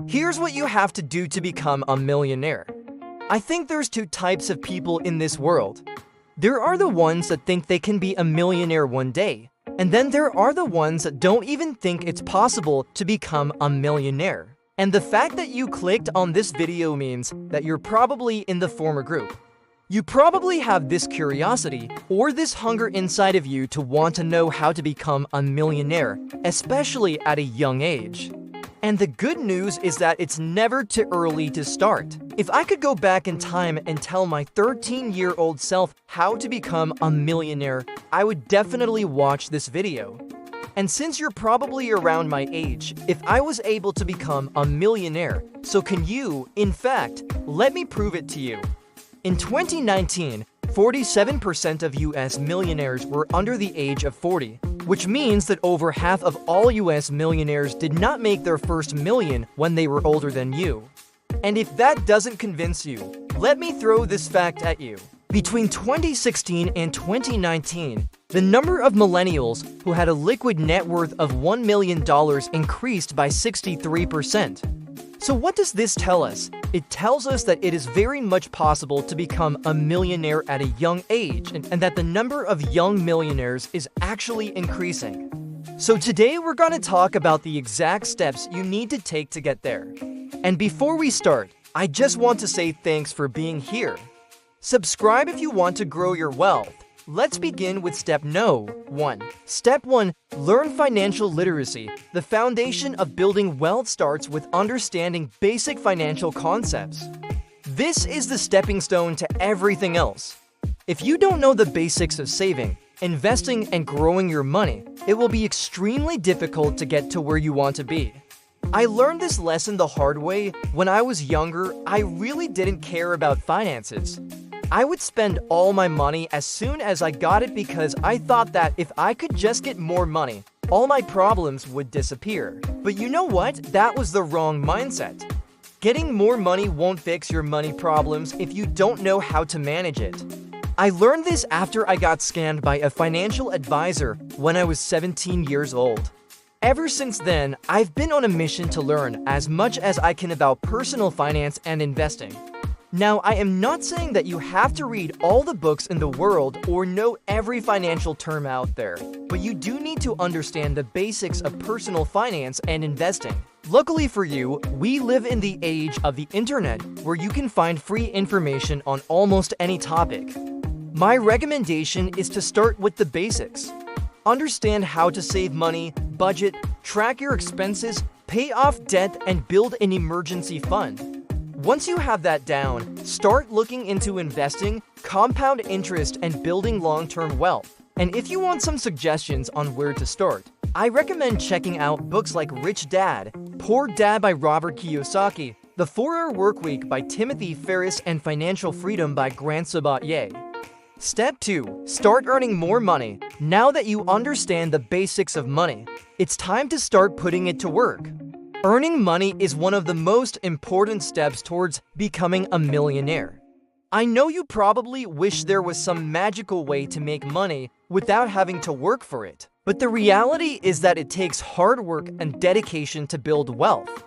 Here's what you have to do to become a millionaire. I think there's two types of people in this world. There are the ones that think they can be a millionaire one day, and then there are the ones that don't even think it's possible to become a millionaire. And the fact that you clicked on this video means that you're probably in the former group. You probably have this curiosity or this hunger inside of you to want to know how to become a millionaire, especially at a young age. And the good news is that it's never too early to start. If I could go back in time and tell my 13-year-old self how to become a millionaire, I would definitely watch this video. And since you're probably around my age, if I was able to become a millionaire, so can you, in fact, let me prove it to you. In 2019, 47% of US millionaires were under the age of 40, which means that over half of all US millionaires did not make their first million when they were older than you. And if that doesn't convince you, let me throw this fact at you. Between 2016 and 2019, the number of millennials who had a liquid net worth of $1 million increased by 63%. So what does this tell us? It tells us that it is very much possible to become a millionaire at a young age, and that the number of young millionaires is actually increasing. So today we're going to talk about the exact steps you need to take to get there. And before we start, I just want to say thanks for being here. Subscribe if you want to grow your wealth. Let's begin with step 1. Step 1. Learn financial literacy. The foundation of building wealth starts with understanding basic financial concepts. This is the stepping stone to everything else. If you don't know the basics of saving, investing, and growing your money, it will be extremely difficult to get to where you want to be. I learned this lesson the hard way. When I was younger, I really didn't care about finances. I would spend all my money as soon as I got it because I thought that if I could just get more money, all my problems would disappear. But you know what? That was the wrong mindset. Getting more money won't fix your money problems if you don't know how to manage it. I learned this after I got scammed by a financial advisor when I was 17 years old. Ever since then, I've been on a mission to learn as much as I can about personal finance and investing. Now, I am not saying that you have to read all the books in the world or know every financial term out there, but you do need to understand the basics of personal finance and investing. Luckily for you, we live in the age of the internet where you can find free information on almost any topic. My recommendation is to start with the basics. Understand how to save money, budget, track your expenses, pay off debt, and build an emergency fund. Once you have that down, start looking into investing, compound interest, and building long-term wealth. And if you want some suggestions on where to start, I recommend checking out books like Rich Dad, Poor Dad by Robert Kiyosaki, The 4-Hour Workweek by Timothy Ferriss, and Financial Freedom by Grant Sabatier. Step 2. Start earning more money. Now that you understand the basics of money, it's time to start putting it to work. Earning money is one of the most important steps towards becoming a millionaire. I know you probably wish there was some magical way to make money without having to work for it, but the reality is that it takes hard work and dedication to build wealth.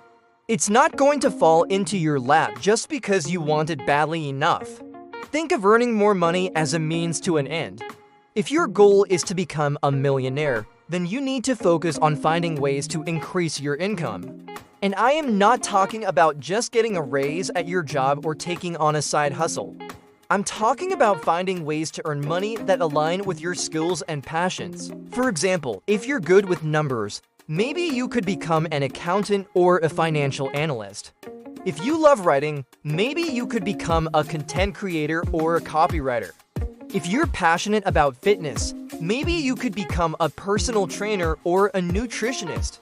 It's not going to fall into your lap just because you want it badly enough. Think of earning more money as a means to an end. If your goal is to become a millionaire, then you need to focus on finding ways to increase your income. And I am not talking about just getting a raise at your job or taking on a side hustle. I'm talking about finding ways to earn money that align with your skills and passions. For example, if you're good with numbers, maybe you could become an accountant or a financial analyst. If you love writing, maybe you could become a content creator or a copywriter. If you're passionate about fitness, maybe you could become a personal trainer or a nutritionist.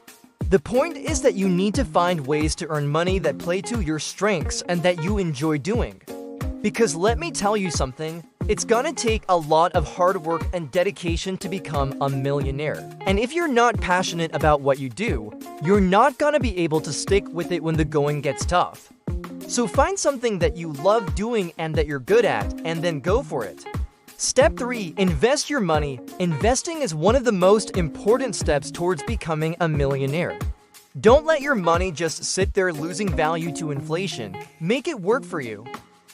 The point is that you need to find ways to earn money that play to your strengths and that you enjoy doing. Because let me tell you something, it's gonna take a lot of hard work and dedication to become a millionaire. And if you're not passionate about what you do, you're not gonna be able to stick with it when the going gets tough. So find something that you love doing and that you're good at, and then go for it. Step 3. Invest your money. Investing is one of the most important steps towards becoming a millionaire. Don't let your money just sit there losing value to inflation. Make it work for you.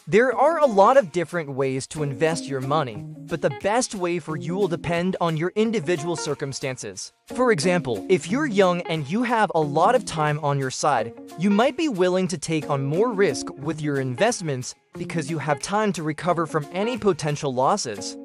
There are a lot of different ways to invest your money, but the best way for you will depend on your individual circumstances. For example, if you're young and you have a lot of time on your side, you might be willing to take on more risk with your investments because you have time to recover from any potential losses.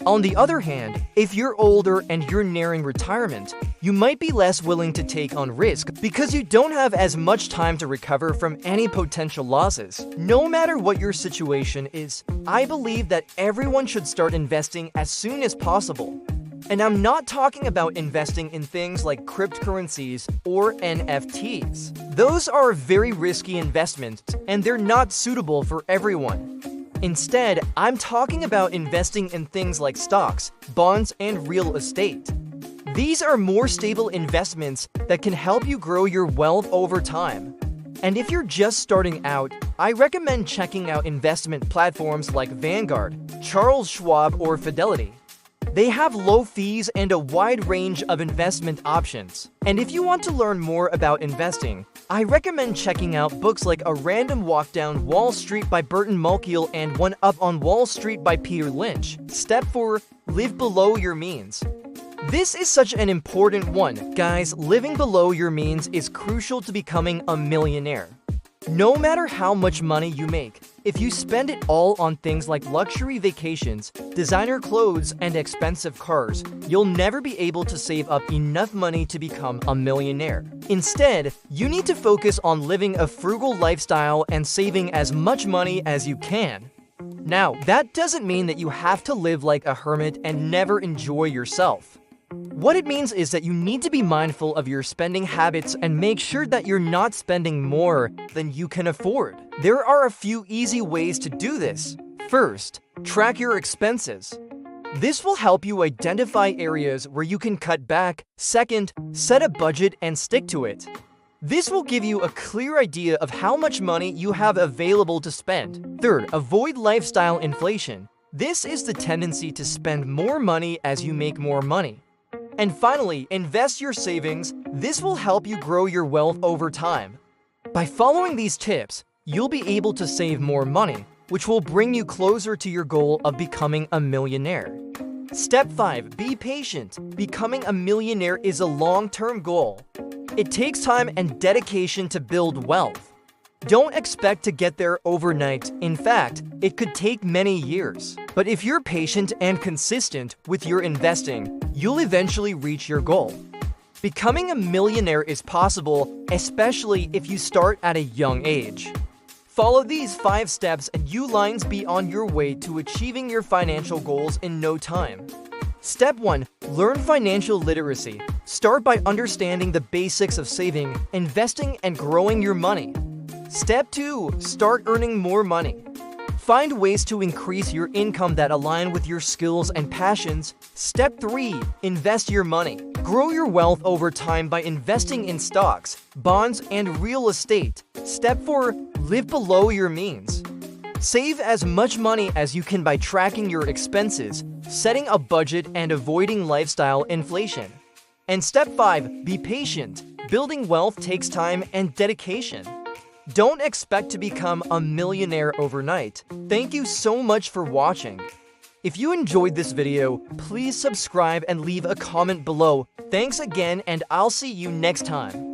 On the other hand, if you're older and you're nearing retirement, you might be less willing to take on risk because you don't have as much time to recover from any potential losses. No matter what your situation is, I believe that everyone should start investing as soon as possible. And I'm not talking about investing in things like cryptocurrencies or NFTs. Those are very risky investments and they're not suitable for everyone. Instead, I'm talking about investing in things like stocks, bonds, and real estate. These are more stable investments that can help you grow your wealth over time. And if you're just starting out, I recommend checking out investment platforms like Vanguard, Charles Schwab, or Fidelity. They have low fees and a wide range of investment options. And if you want to learn more about investing, I recommend checking out books like A Random Walk Down Wall Street by Burton Malkiel and One Up on Wall Street by Peter Lynch. Step 4. Live below your means. This is such an important one. Guys, living below your means is crucial to becoming a millionaire. No matter how much money you make, if you spend it all on things like luxury vacations, designer clothes, and expensive cars, you'll never be able to save up enough money to become a millionaire. Instead, you need to focus on living a frugal lifestyle and saving as much money as you can. Now, that doesn't mean that you have to live like a hermit and never enjoy yourself. What it means is that you need to be mindful of your spending habits and make sure that you're not spending more than you can afford. There are a few easy ways to do this. First, track your expenses. This will help you identify areas where you can cut back. Second, set a budget and stick to it. This will give you a clear idea of how much money you have available to spend. Third, avoid lifestyle inflation. This is the tendency to spend more money as you make more money. And finally, invest your savings. This will help you grow your wealth over time. By following these tips, you'll be able to save more money, which will bring you closer to your goal of becoming a millionaire. Step 5. Be patient. Becoming a millionaire is a long-term goal. It takes time and dedication to build wealth. Don't expect to get there overnight. In fact, it could take many years. But if you're patient and consistent with your investing, you'll eventually reach your goal. Becoming a millionaire is possible, especially if you start at a young age. Follow these 5 steps and you'll be on your way to achieving your financial goals in no time. Step 1. Learn financial literacy. Start by understanding the basics of saving, investing, and growing your money. Step 2. Start earning more money. Find ways to increase your income that align with your skills and passions. Step 3. Invest your money. Grow your wealth over time by investing in stocks, bonds, and real estate. Step 4. Live below your means. Save as much money as you can by tracking your expenses, setting a budget, and avoiding lifestyle inflation. And step 5. Be patient. Building wealth takes time and dedication. Don't expect to become a millionaire overnight. Thank you so much for watching. If you enjoyed this video, please subscribe and leave a comment below. Thanks again, and I'll see you next time.